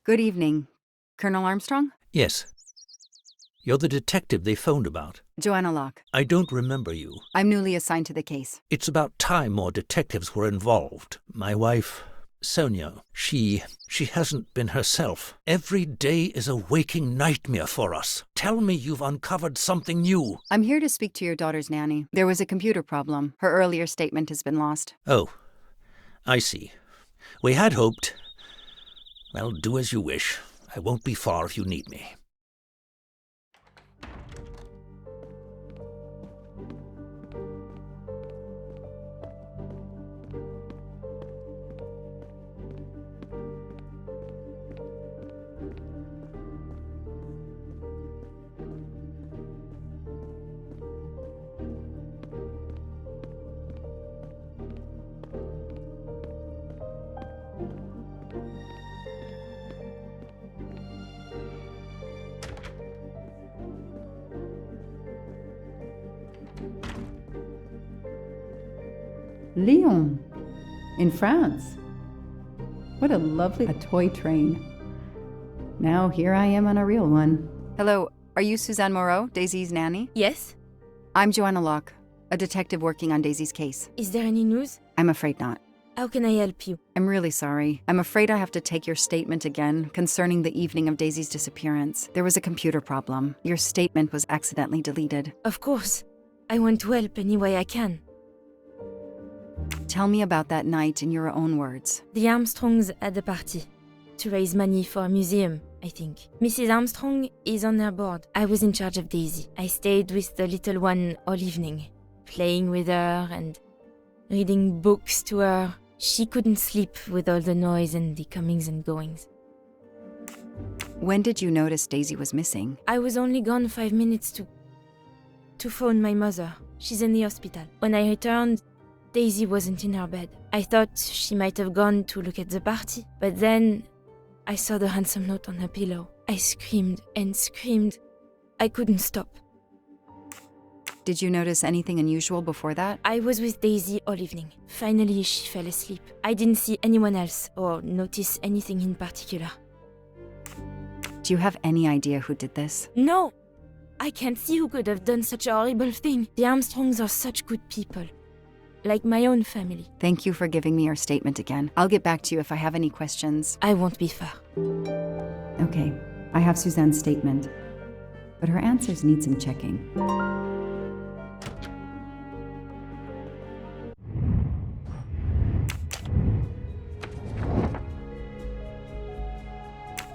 Good evening. Colonel Armstrong? Yes. You're the detective they phoned about. Joanna Locke. I don't remember you. I'm newly assigned to the case. It's about time more detectives were involved. My wife, Sonia, she hasn't been herself. Every day is a waking nightmare for us. Tell me you've uncovered something new. I'm here to speak to your daughter's nanny. There was a computer problem. Her earlier statement has been lost. Oh, I see. We had hoped. Well, do as you wish. I won't be far if you need me. Lyon, in France. What a lovely toy train. Now here I am on a real one. Hello, are you Suzanne Moreau, Daisy's nanny? Yes? I'm Joanna Locke, a detective working on Daisy's case. Is there any news? I'm afraid not. How can I help you? I'm really sorry. I'm afraid I have to take your statement again concerning the evening of Daisy's disappearance. There was a computer problem. Your statement was accidentally deleted. Of course. I want to help any way I can. Tell me about that night in your own words. The Armstrongs had a party to raise money for a museum, I think. Mrs. Armstrong is on her board. I was in charge of Daisy. I stayed with the little one all evening, playing with her and reading books to her. She couldn't sleep with all the noise and the comings and goings. When did you notice Daisy was missing? I was only gone 5 minutes to phone my mother. She's in the hospital. When I returned, Daisy wasn't in her bed. I thought she might have gone to look at the party, but then I saw the ransom note on her pillow. I screamed and screamed. I couldn't stop. Did you notice anything unusual before that? I was with Daisy all evening. Finally, she fell asleep. I didn't see anyone else or notice anything in particular. Do you have any idea who did this? No! I can't see who could have done such a horrible thing. The Armstrongs are such good people. Like my own family. Thank you for giving me your statement again. I'll get back to you if I have any questions. I won't be far. Okay, I have Suzanne's statement, but her answers need some checking.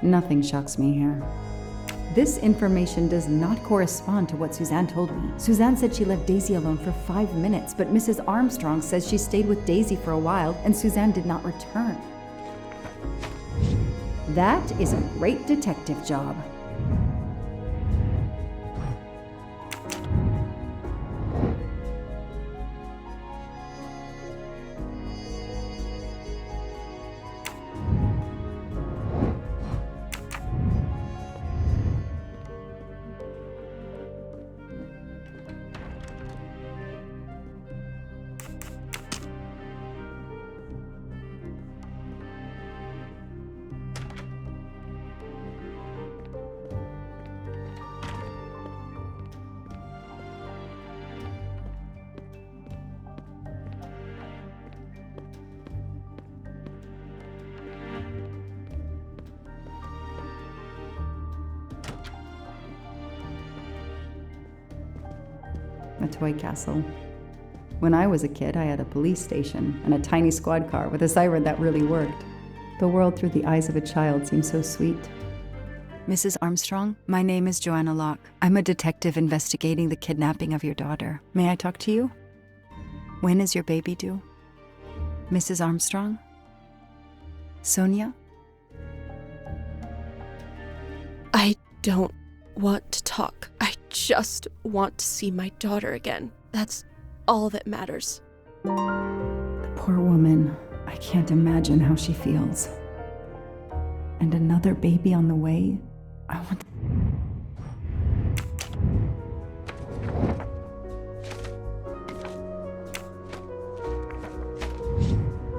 Nothing shocks me here. This information does not correspond to what Suzanne told me. Suzanne said she left Daisy alone for 5 minutes, but Mrs. Armstrong says she stayed with Daisy for a while and Suzanne did not return. That is a great detective job. A toy castle. When I was a kid, I had a police station and a tiny squad car with a siren that really worked. The world through the eyes of a child seems so sweet. Mrs. Armstrong, my name is Joanna Locke. I'm a detective investigating the kidnapping of your daughter. May I talk to you? When is your baby due? Mrs. Armstrong? Sonia? I don't want to talk. I just want to see my daughter again. That's all that matters. The poor woman. I can't imagine how she feels. And another baby on the way? I want...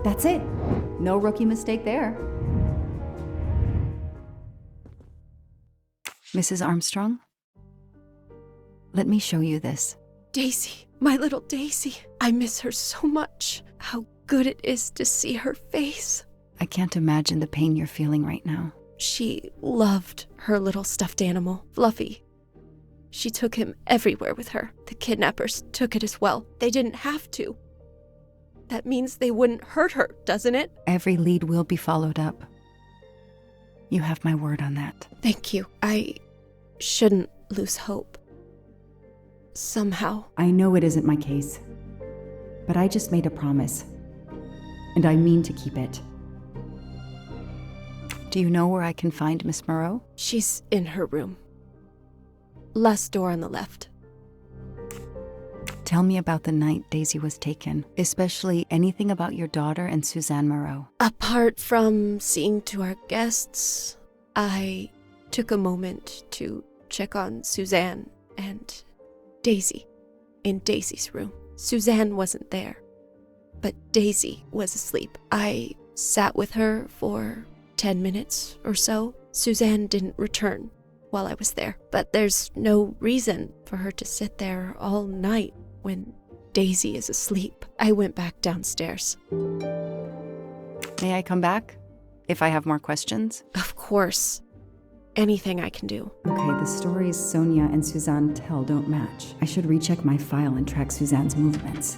That's it. No rookie mistake there. Mrs. Armstrong? Let me show you this. Daisy, my little Daisy. I miss her so much. How good it is to see her face. I can't imagine the pain you're feeling right now. She loved her little stuffed animal, Fluffy. She took him everywhere with her. The kidnappers took it as well. They didn't have to. That means they wouldn't hurt her, doesn't it? Every lead will be followed up. You have my word on that. Thank you. I shouldn't lose hope. Somehow. I know it isn't my case, but I just made a promise, and I mean to keep it. Do you know where I can find Miss Moreau? She's in her room. Last door on the left. Tell me about the night Daisy was taken, especially anything about your daughter and Suzanne Moreau. Apart from seeing to our guests, I took a moment to check on Suzanne and Daisy in Daisy's room. Suzanne wasn't there, but Daisy was asleep. I sat with her for 10 minutes or so. Suzanne didn't return while I was there, but there's no reason for her to sit there all night when Daisy is asleep. I went back downstairs. May I come back if I have more questions? Of course. Anything I can do. Okay, the stories Sonia and Suzanne tell don't match. I should recheck my file and track Suzanne's movements.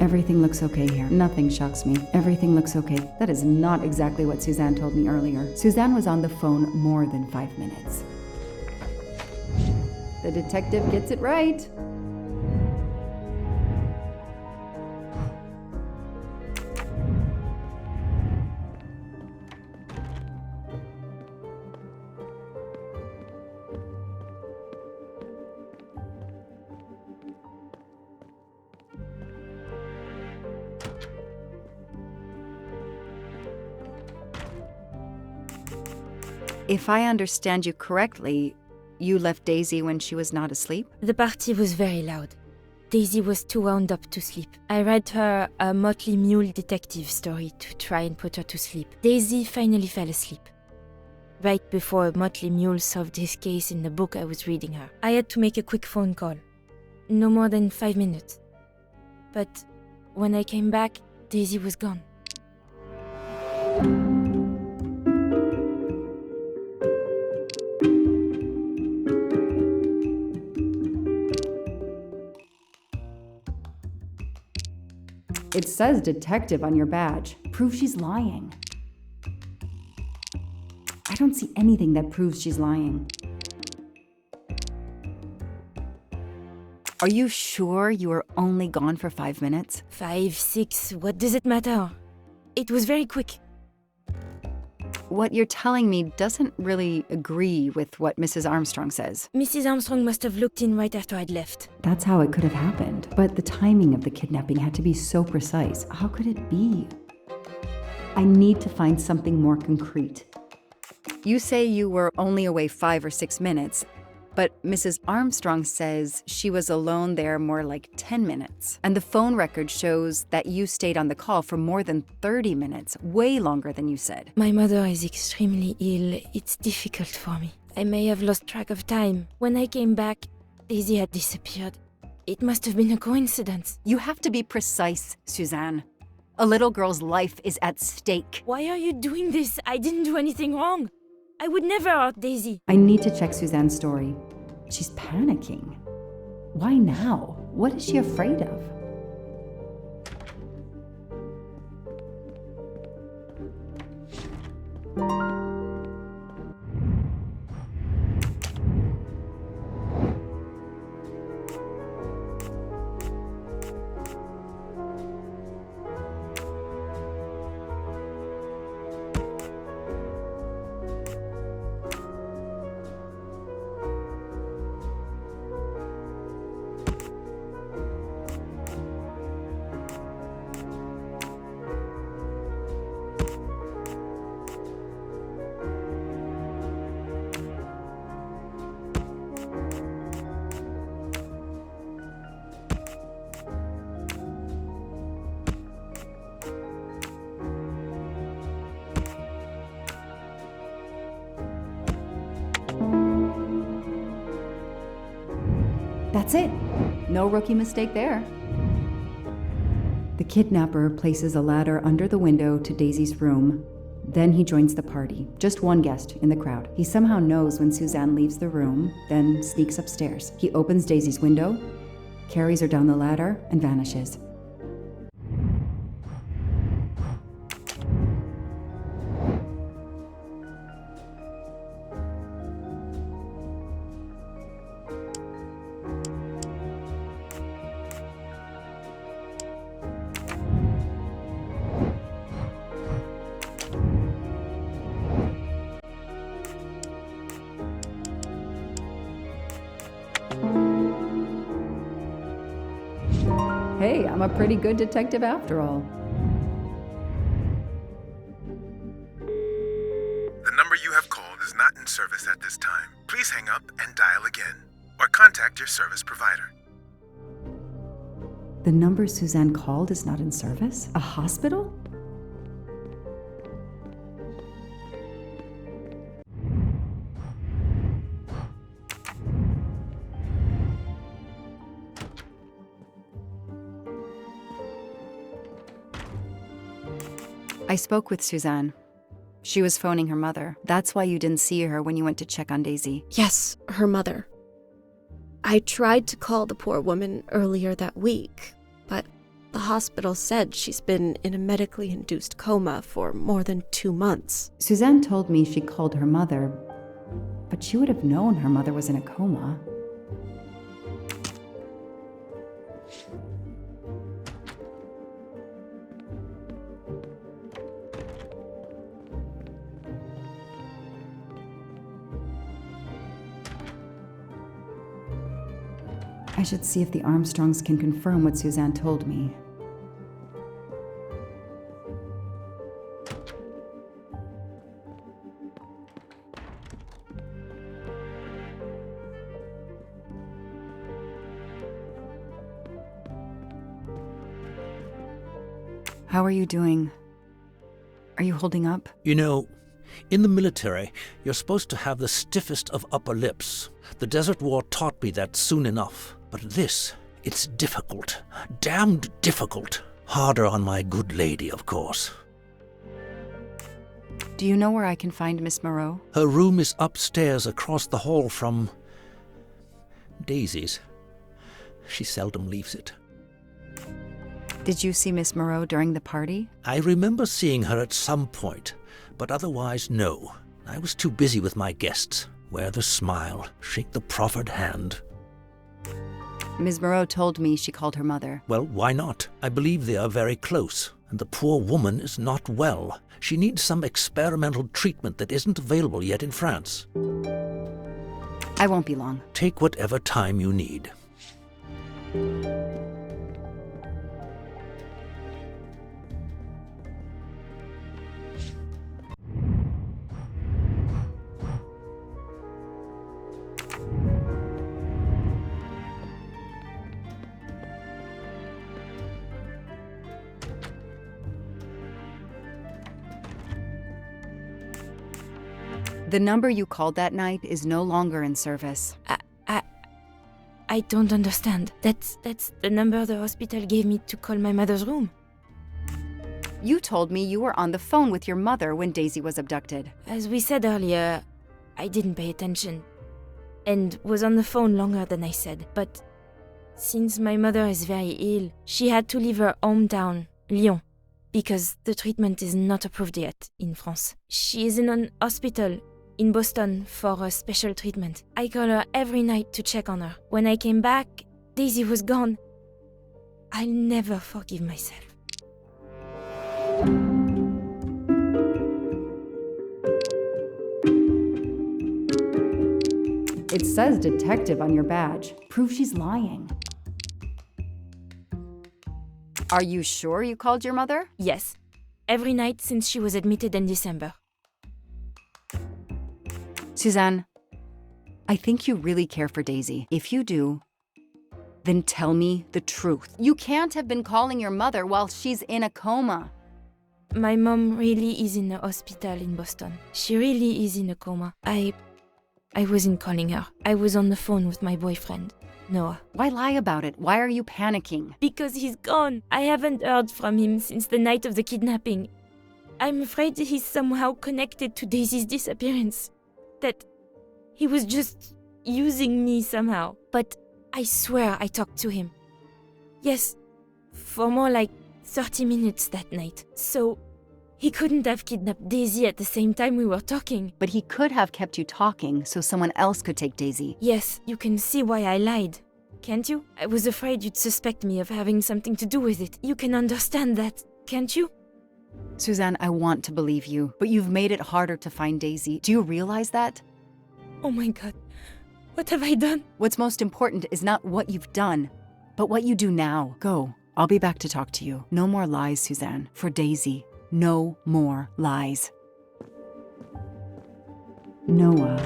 Everything looks okay here. Nothing shocks me. Everything looks okay. That is not exactly what Suzanne told me earlier. Suzanne was on the phone more than 5 minutes. The detective gets it right. If I understand you correctly, you left Daisy when she was not asleep? The party was very loud. Daisy was too wound up to sleep. I read her a Motley Mule detective story to try and put her to sleep. Daisy finally fell asleep. Right before Motley Mule solved his case in the book I was reading her. I had to make a quick phone call. No more than 5 minutes. But when I came back, Daisy was gone. It says detective on your badge. Proves she's lying. I don't see anything that proves she's lying. Are you sure you were only gone for 5 minutes? 5, 6, what does it matter? It was very quick. What you're telling me doesn't really agree with what Mrs. Armstrong says. Mrs. Armstrong must have looked in right after I'd left. That's how it could have happened. But the timing of the kidnapping had to be so precise. How could it be? I need to find something more concrete. You say you were only away 5 or 6 minutes, but Mrs. Armstrong says she was alone there more like 10 minutes. And the phone record shows that you stayed on the call for more than 30 minutes, way longer than you said. My mother is extremely ill. It's difficult for me. I may have lost track of time. When I came back, Daisy had disappeared. It must have been a coincidence. You have to be precise, Suzanne. A little girl's life is at stake. Why are you doing this? I didn't do anything wrong. I would never hurt Daisy. I need to check Suzanne's story. She's panicking. Why now? What is she afraid of? That's it. No rookie mistake there. The kidnapper places a ladder under the window to Daisy's room. Then he joins the party, just one guest in the crowd. He somehow knows when Suzanne leaves the room, then sneaks upstairs. He opens Daisy's window, carries her down the ladder, and vanishes. Hey, I'm a pretty good detective after all. The number you have called is not in service at this time. Please hang up and dial again, or contact your service provider. The number Suzanne called is not in service? A hospital? I spoke with Suzanne. She was phoning her mother. That's why you didn't see her when you went to check on Daisy. Yes, her mother. I tried to call the poor woman earlier that week, but the hospital said she's been in a medically induced coma for more than 2 months. Suzanne told me she called her mother, but she would have known her mother was in a coma. I should see if the Armstrongs can confirm what Suzanne told me. How are you doing? Are you holding up? You know, in the military, you're supposed to have the stiffest of upper lips. The Desert War taught me that soon enough. But this, it's difficult. Damned difficult. Harder on my good lady, of course. Do you know where I can find Miss Moreau? Her room is upstairs across the hall from Daisy's. She seldom leaves it. Did you see Miss Moreau during the party? I remember seeing her at some point, but otherwise, no. I was too busy with my guests. Wear the smile, shake the proffered hand. Ms. Moreau told me she called her mother. Well, why not? I believe they are very close, and the poor woman is not well. She needs some experimental treatment that isn't available yet in France. I won't be long. Take whatever time you need. The number you called that night is no longer in service. I don't understand. That's the number the hospital gave me to call my mother's room. You told me you were on the phone with your mother when Daisy was abducted. As we said earlier, I didn't pay attention and was on the phone longer than I said. But since my mother is very ill, she had to leave her hometown, Lyon, because the treatment is not approved yet in France. She is in an hospital in Boston for a special treatment. I call her every night to check on her. When I came back, Daisy was gone. I'll never forgive myself. It says detective on your badge. Prove she's lying. Are you sure you called your mother? Yes, every night since she was admitted in December. Suzanne, I think you really care for Daisy. If you do, then tell me the truth. You can't have been calling your mother while she's in a coma. My mom really is in a hospital in Boston. She really is in a coma. I wasn't calling her. I was on the phone with my boyfriend. Noah. Why lie about it? Why are you panicking? Because he's gone. I haven't heard from him since the night of the kidnapping. I'm afraid he's somehow connected to Daisy's disappearance. That he was just using me somehow. But I swear I talked to him. Yes, for more like 30 minutes that night. So he couldn't have kidnapped Daisy at the same time we were talking. But he could have kept you talking so someone else could take Daisy. Yes, you can see why I lied. Can't you? I was afraid you'd suspect me of having something to do with it. You can understand that, can't you? Suzanne, I want to believe you, but you've made it harder to find Daisy. Do you realize that? Oh my god. What have I done? What's most important is not what you've done, but what you do now. Go. I'll be back to talk to you. No more lies, Suzanne. For Daisy. No more lies. Noah.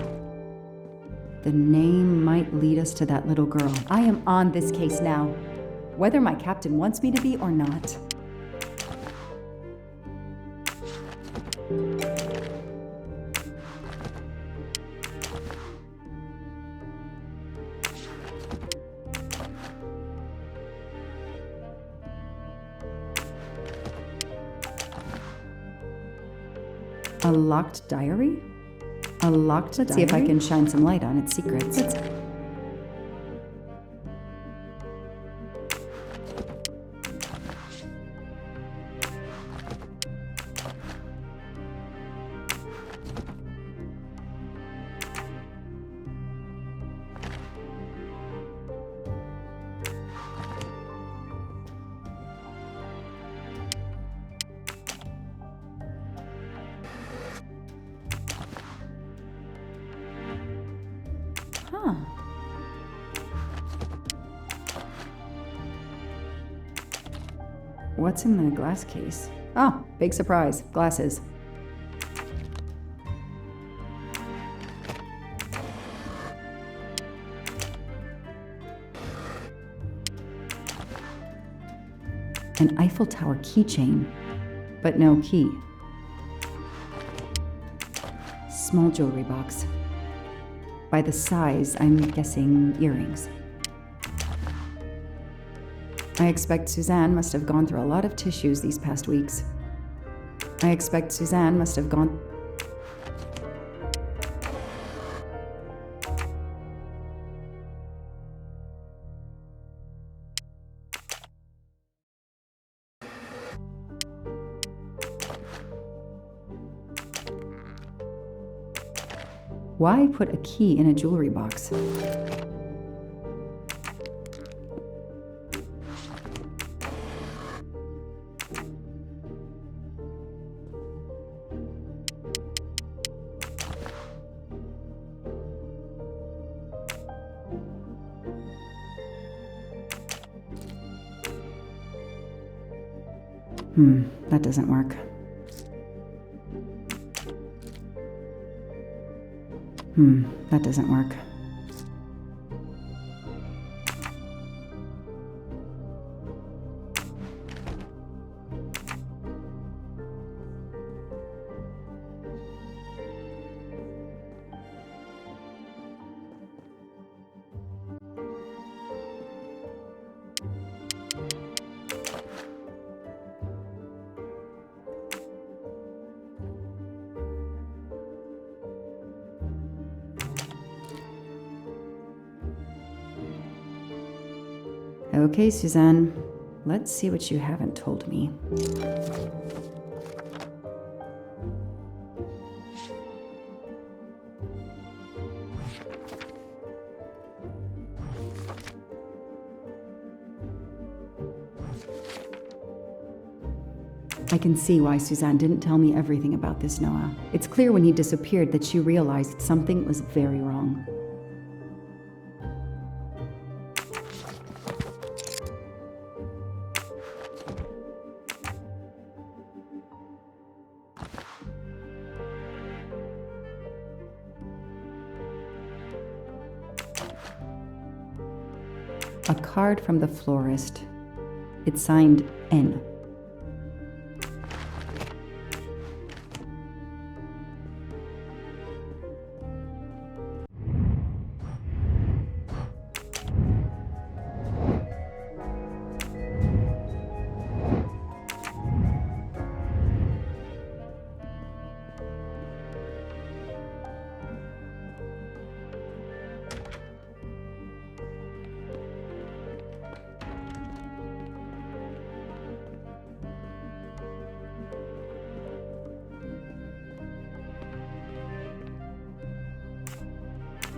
The name might lead us to that little girl. I am on this case now, whether my captain wants me to be or not. A locked diary? A locked diary? Let's see if I can shine some light on its secrets. Huh. What's in the glass case? Oh, big surprise. Glasses. An Eiffel Tower keychain, but no key. Small jewelry box. By the size, I'm guessing earrings. I expect Suzanne must have gone through a lot of tissues these past weeks. I expect Suzanne must have gone... Why put a key in a jewelry box? That doesn't work. That doesn't work. Okay, Suzanne, let's see what you haven't told me. I can see why Suzanne didn't tell me everything about this, Noah. It's clear when he disappeared that she realized something was very wrong. A card from the florist. It's signed N.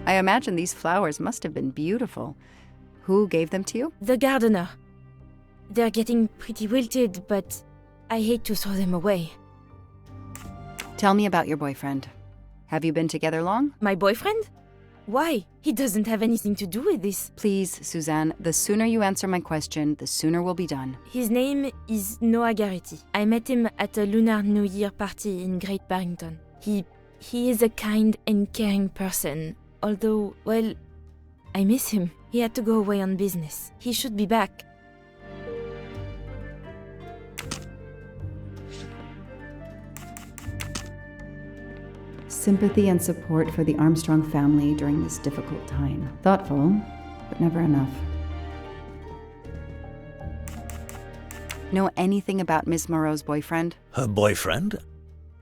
I imagine these flowers must have been beautiful. Who gave them to you? The gardener. They're getting pretty wilted, but I hate to throw them away. Tell me about your boyfriend. Have you been together long? My boyfriend? Why? He doesn't have anything to do with this. Please, Suzanne, the sooner you answer my question, the sooner we'll be done. His name is Noah Garrity. I met him at a Lunar New Year party in Great Barrington. He is a kind and caring person, although, well, I miss him. He had to go away on business. He should be back. Sympathy and support for the Armstrong family during this difficult time. Thoughtful, but never enough. Know anything about Miss Moreau's boyfriend? Her boyfriend?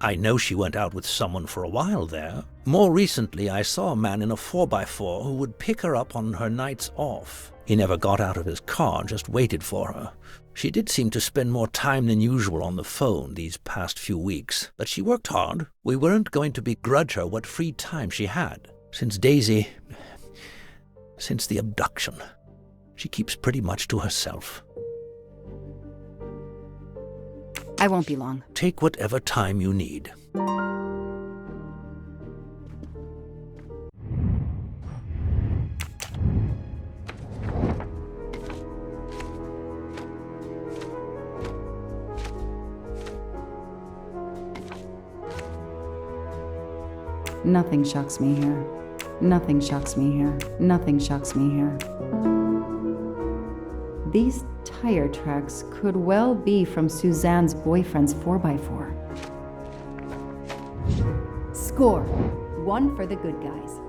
I know she went out with someone for a while there. More recently, I saw a man in a 4x4 who would pick her up on her nights off. He never got out of his car, just waited for her. She did seem to spend more time than usual on the phone these past few weeks, but she worked hard. We weren't going to begrudge her what free time she had. Since the abduction, she keeps pretty much to herself. I won't be long. Take whatever time you need. Nothing shocks me here. Nothing shocks me here. Nothing shocks me here. These tire tracks could well be from Suzanne's boyfriend's 4x4. Score! 1 for the good guys.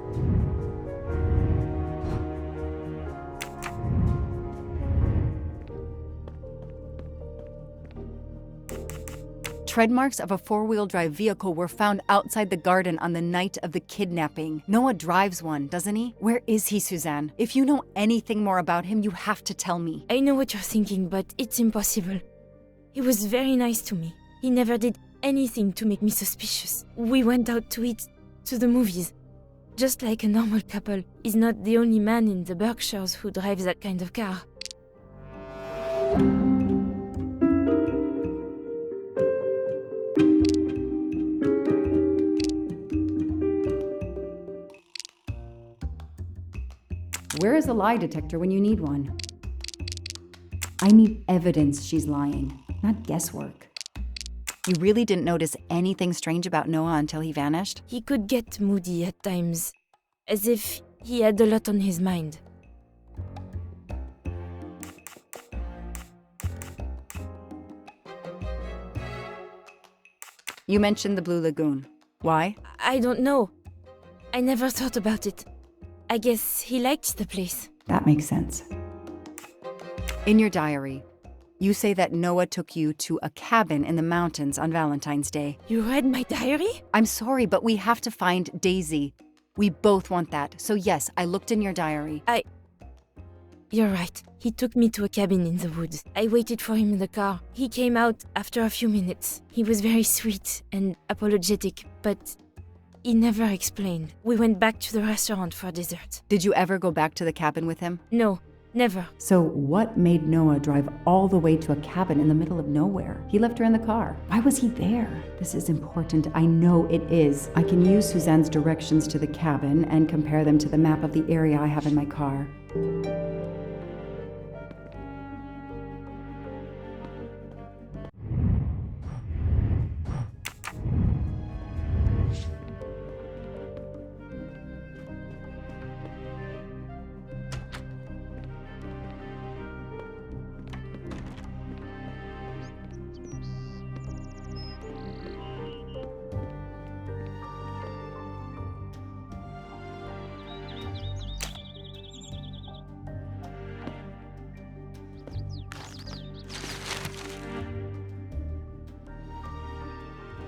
Tread marks of a 4-wheel drive vehicle were found outside the garden on the night of the kidnapping. Noah drives one, doesn't he? Where is he, Suzanne? If you know anything more about him, you have to tell me. I know what you're thinking, but it's impossible. He was very nice to me. He never did anything to make me suspicious. We went out to eat, to the movies. Just like a normal couple. He's not the only man in the Berkshires who drives that kind of car. Where is a lie detector when you need one? I need evidence she's lying, not guesswork. You really didn't notice anything strange about Noah until he vanished? He could get moody at times, as if he had a lot on his mind. You mentioned the Blue Lagoon. Why? I don't know. I never thought about it. I guess he liked the place. That makes sense. In your diary, you say that Noah took you to a cabin in the mountains on Valentine's Day. You read my diary? I'm sorry, but we have to find Daisy. We both want that. So yes, I looked in your diary. You're right. He took me to a cabin in the woods. I waited for him in the car. He came out after a few minutes. He was very sweet and apologetic, but he never explained. We went back to the restaurant for dessert. Did you ever go back to the cabin with him? No, never. So what made Noah drive all the way to a cabin in the middle of nowhere? He left her in the car. Why was he there? This is important. I know it is. I can use Suzanne's directions to the cabin and compare them to the map of the area I have in my car.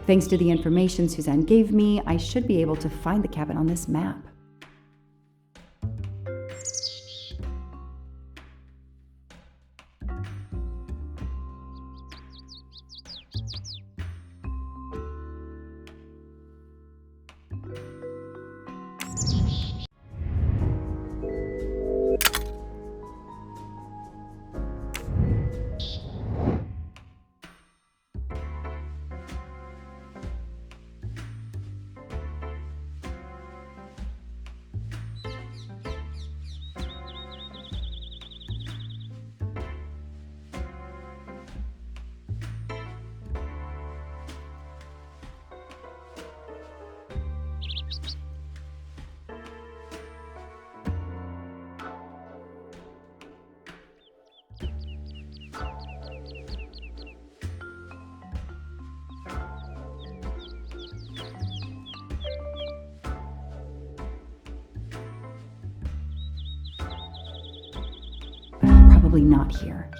Thanks to the information Suzanne gave me, I should be able to find the cabin on this map. probably not here.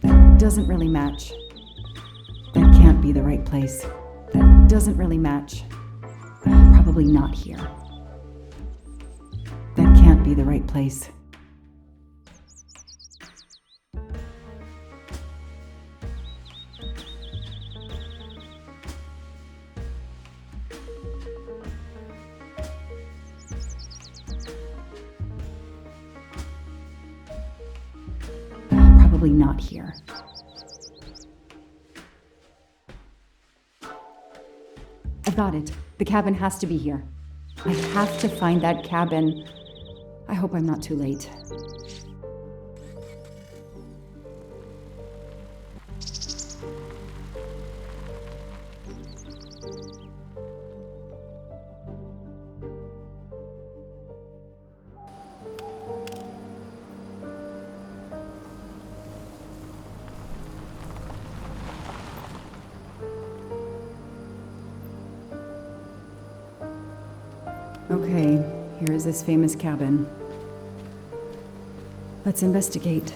That doesn't really match. That can't be the right place. That doesn't really match. Probably not here. That can't be the right place. Probably not here. I got it. The cabin has to be here. I have to find that cabin. I hope I'm not too late. Okay, here is this famous cabin. Let's investigate.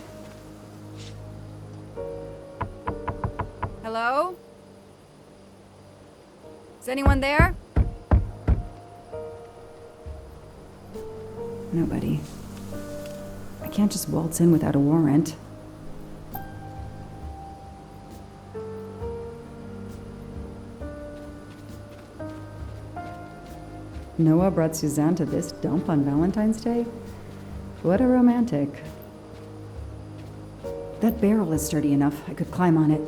Hello? Is anyone there? Nobody. I can't just waltz in without a warrant. Noah brought Suzanne to this dump on Valentine's Day? What a romantic. That barrel is sturdy enough. I could climb on it.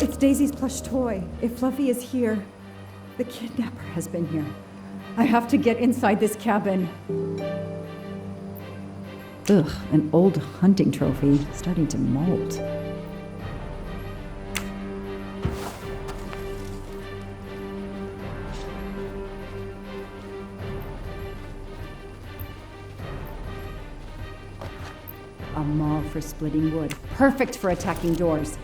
It's Daisy's plush toy. If Fluffy is here, the kidnapper has been here. I have to get inside this cabin. Ugh, an old hunting trophy starting to mold. A maul for splitting wood. Perfect for attacking doors.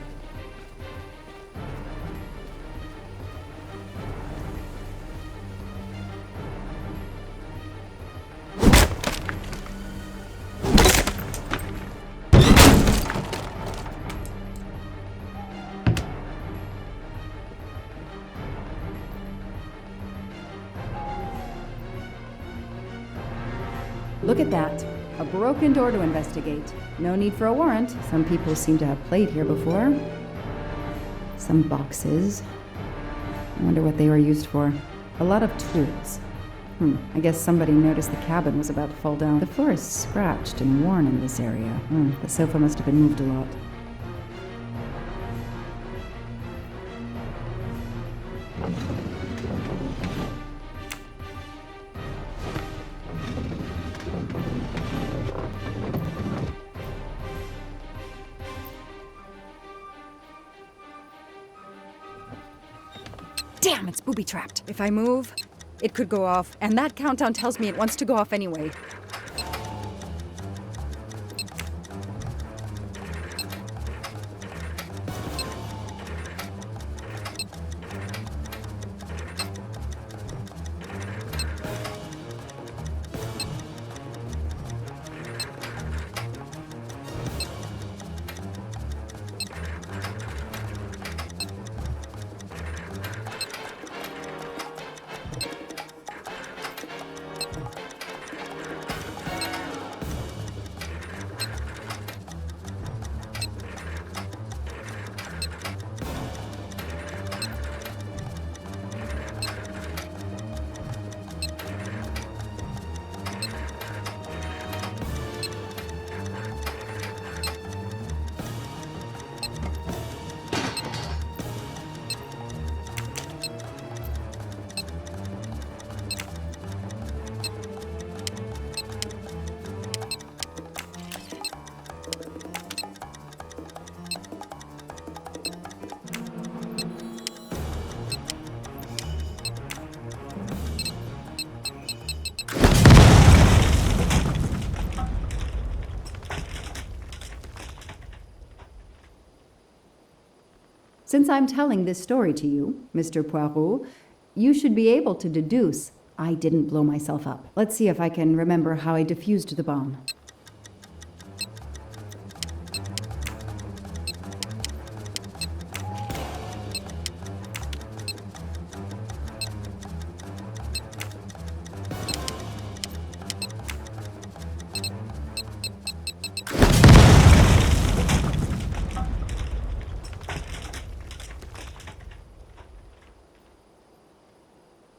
Look at that. A broken door to investigate. No need for a warrant. Some people seem to have played here before. Some boxes. I wonder what they were used for. A lot of tools. I guess somebody noticed the cabin was about to fall down. The floor is scratched and worn in this area. The sofa must have been moved a lot. Damn, it's booby-trapped. If I move, it could go off, and that countdown tells me it wants to go off anyway. Since I'm telling this story to you, Mr. Poirot, you should be able to deduce I didn't blow myself up. Let's see if I can remember how I defused the bomb.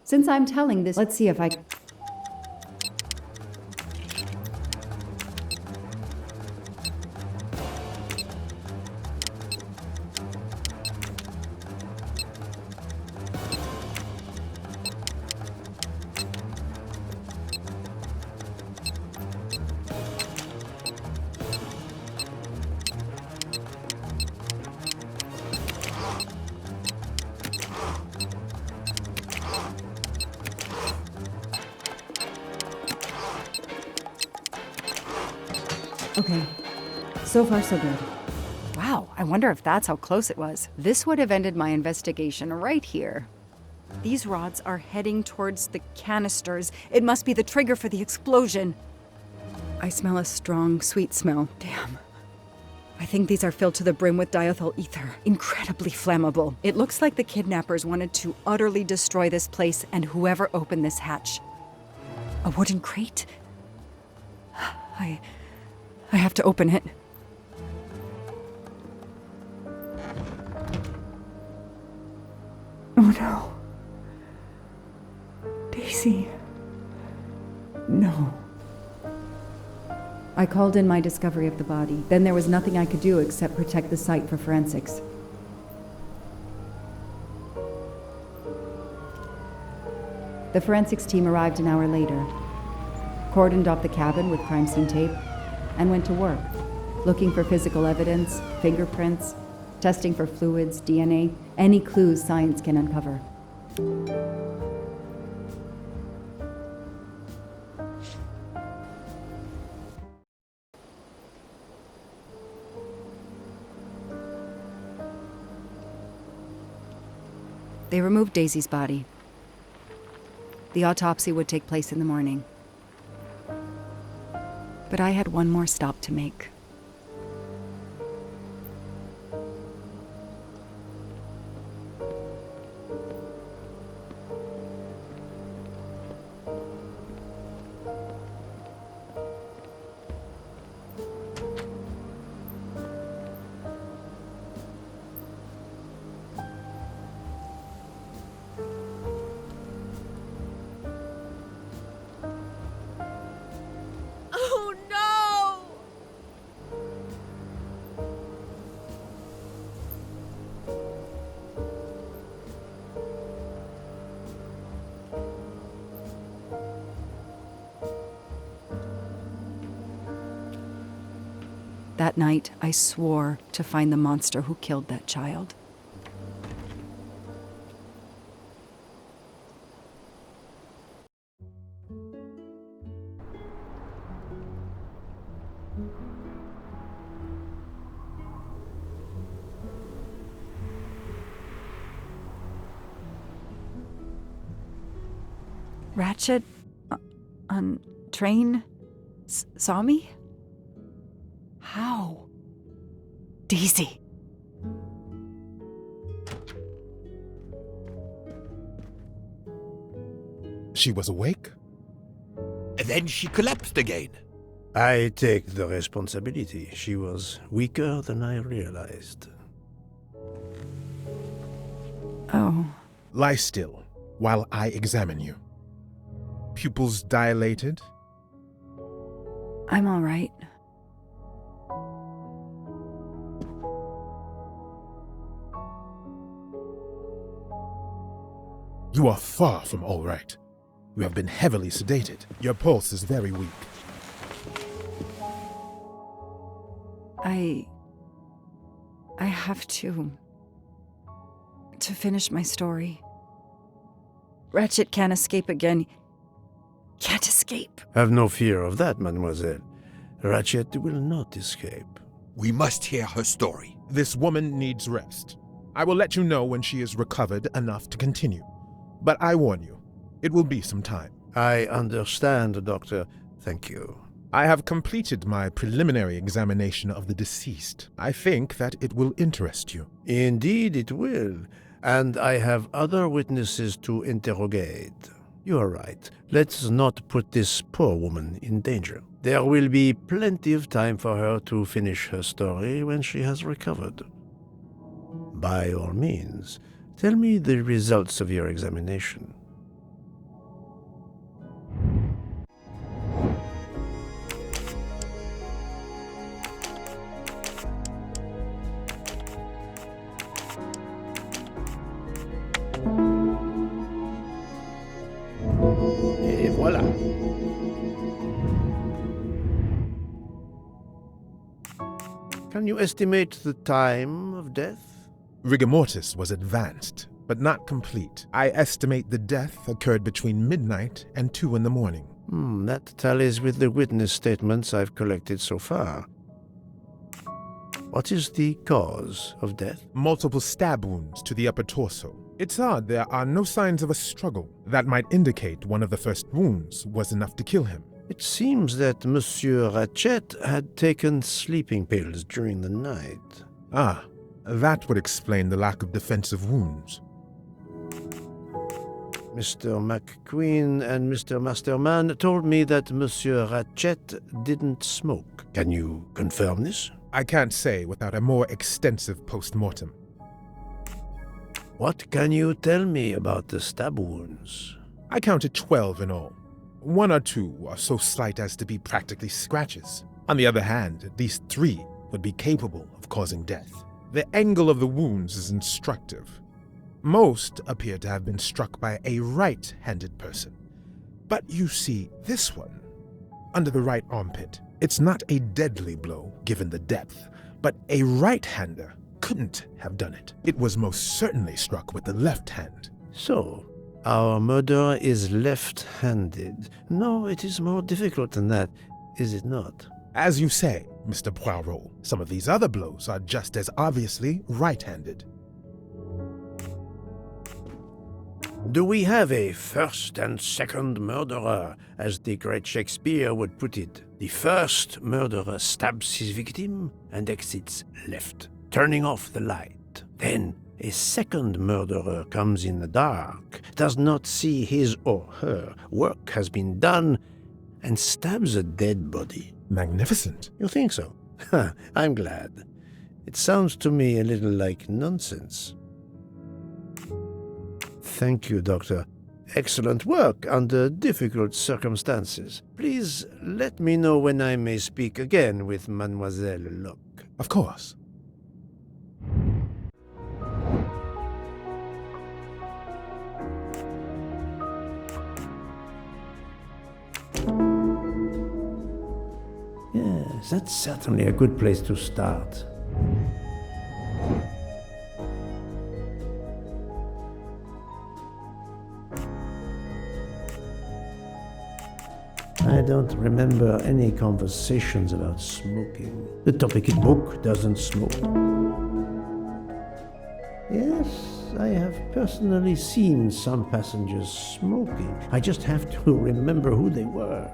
Since I'm telling this, let's see if I... Okay, so far so good. Wow, I wonder if that's how close it was. This would have ended my investigation right here. These rods are heading towards the canisters. It must be the trigger for the explosion. I smell a strong, sweet smell. Damn. I think these are filled to the brim with diethyl ether. Incredibly flammable. It looks like the kidnappers wanted to utterly destroy this place and whoever opened this hatch. A wooden crate? I have to open it. Oh no. Daisy. No. I called in my discovery of the body. Then there was nothing I could do except protect the site for forensics. The forensics team arrived an hour later, cordoned off the cabin with crime scene tape, and went to work, looking for physical evidence, fingerprints, testing for fluids, DNA, any clues science can uncover. They removed Daisy's body. The autopsy would take place in the morning. But I had one more stop to make. Oh no! That night, I swore to find the monster who killed that child. Ratchet on train saw me? How? Daisy. She was awake? Then she collapsed again. I take the responsibility. She was weaker than I realized. Oh. Lie still while I examine you. Pupils dilated? I'm all right. You are far from all right. You have been heavily sedated. Your pulse is very weak. I have to finish my story. Ratchet can't escape again. Can't escape. Have no fear of that, mademoiselle. Ratchet will not escape. We must hear her story. This woman needs rest. I will let you know when she is recovered enough to continue. But I warn you, it will be some time. I understand, Doctor. Thank you. I have completed my preliminary examination of the deceased. I think that it will interest you. Indeed it will, and I have other witnesses to interrogate. You are right. Let's not put this poor woman in danger. There will be plenty of time for her to finish her story when she has recovered. By all means, tell me the results of your examination. Et voilà. Can you estimate the time of death? Rigor mortis was advanced, but not complete. I estimate the death occurred between midnight and 2 in the morning. That tallies with the witness statements I've collected so far. What is the cause of death? Multiple stab wounds to the upper torso. It's odd there are no signs of a struggle. That might indicate one of the first wounds was enough to kill him. It seems that Monsieur Ratchet had taken sleeping pills during the night. Ah, that would explain the lack of defensive wounds. Mr. McQueen and Mr. Masterman told me that Monsieur Ratchet didn't smoke. Can you confirm this? I can't say without a more extensive post-mortem. What can you tell me about the stab wounds? I counted 12 in all. 1 or 2 are so slight as to be practically scratches. On the other hand, at least 3 would be capable of causing death. The angle of the wounds is instructive. Most appear to have been struck by a right-handed person. But you see, this one, under the right armpit, it's not a deadly blow given the depth, but a right-hander couldn't have done it. It was most certainly struck with the left hand. So, our murderer is left-handed. No, it is more difficult than that, is it not? As you say, Mr. Poirot, some of these other blows are just as obviously right-handed. Do we have a first and second murderer, as the great Shakespeare would put it? The first murderer stabs his victim and exits left, turning off the light. Then a second murderer comes in the dark, does not see his or her work has been done, and stabs a dead body. Magnificent. You think so? I'm glad. It sounds to me a little like nonsense. Thank you, Doctor. Excellent work under difficult circumstances. Please let me know when I may speak again with Mademoiselle Locke. Of course. Yes, that's certainly a good place to start. I don't remember any conversations about smoking. The topic in book doesn't smoke. Yes, I have personally seen some passengers smoking. I just have to remember who they were.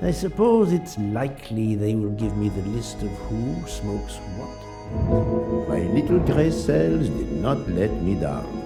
I suppose it's likely they will give me the list of who smokes what. My little grey cells did not let me down.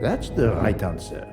That's the right answer.